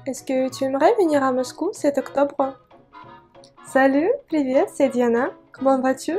est-ce que tu aimerais venir à Moscou cet octobre? Salut, привет, c'est Diana. Comment vas-tu?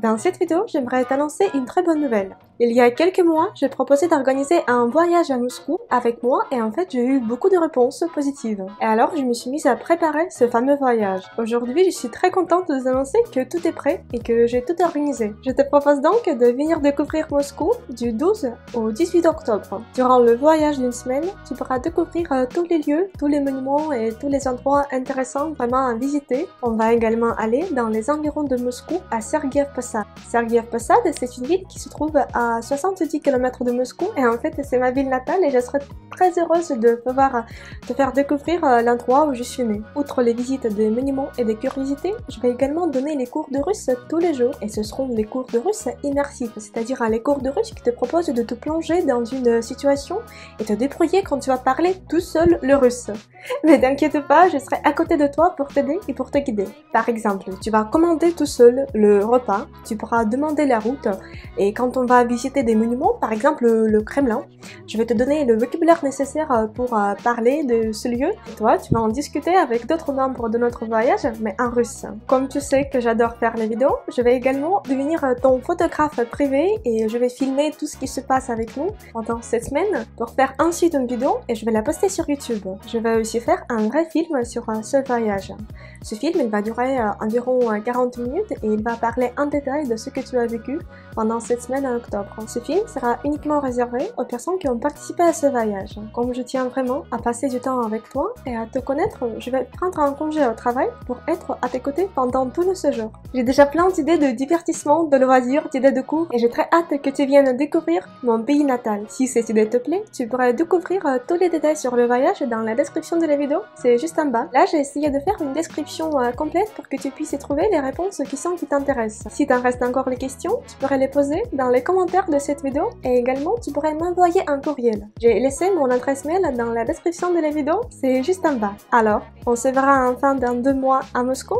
Dans cette vidéo, j'aimerais t'annoncer une très bonne nouvelle. Il y a quelques mois, j'ai proposé d'organiser un voyage à Moscou avec moi et en fait, j'ai eu beaucoup de réponses positives. Et alors, je me suis mise à préparer ce fameux voyage. Aujourd'hui, je suis très contente de vous annoncer que tout est prêt et que j'ai tout organisé. Je te propose donc de venir découvrir Moscou du 12 au 18 octobre. Durant le voyage d'une semaine, tu pourras découvrir tous les lieux, tous les monuments et tous les endroits intéressants vraiment à visiter. On va également aller dans les environs de Moscou à Sergueïev Posad. Sergueïev Posad, c'est une ville qui se trouve à 70 km de Moscou et en fait c'est ma ville natale et je serais très heureuse de pouvoir te faire découvrir l'endroit où je suis née. Outre les visites des monuments et des curiosités, je vais également donner les cours de russe tous les jours et ce seront des cours de russe immersifs, c'est-à-dire les cours de russe qui te proposent de te plonger dans une situation et te débrouiller quand tu vas parler tout seul le russe. Mais t'inquiète pas, je serai à côté de toi pour t'aider et pour te guider. Par exemple, tu vas commander tout seul le repas, tu pourras demander la route et quand on va visiter des monuments, par exemple le Kremlin, je vais te donner le vocabulaire nécessaire pour parler de ce lieu. Et toi, tu vas en discuter avec d'autres membres de notre voyage, mais en russe. Comme tu sais que j'adore faire les vidéos, je vais également devenir ton photographe privé et je vais filmer tout ce qui se passe avec nous pendant cette semaine pour faire ensuite une vidéo et je vais la poster sur YouTube. Je vais aussi faire un vrai film sur ce voyage. Ce film, il va durer environ 40 minutes et il va parler en détail de ce que tu as vécu pendant cette semaine en octobre. Ce film sera uniquement réservé aux personnes qui ont participé à ce voyage. Comme je tiens vraiment à passer du temps avec toi et à te connaître, je vais prendre un congé au travail pour être à tes côtés pendant tout le séjour. J'ai déjà plein d'idées de divertissement, de loisirs, d'idées de cours et j'ai très hâte que tu viennes découvrir mon pays natal. Si cette idée te plaît, tu pourrais découvrir tous les détails sur le voyage dans la description de la vidéo, c'est juste en bas. Là, j'ai essayé de faire une description complète pour que tu puisses y trouver les réponses qui t'intéressent. Si t'en restes encore les questions, tu pourrais les poser dans les commentaires de cette vidéo et également tu pourrais m'envoyer un courriel. J'ai laissé mon adresse mail dans la description de la vidéo, c'est juste en bas. Alors, on se verra enfin dans 2 mois à Moscou.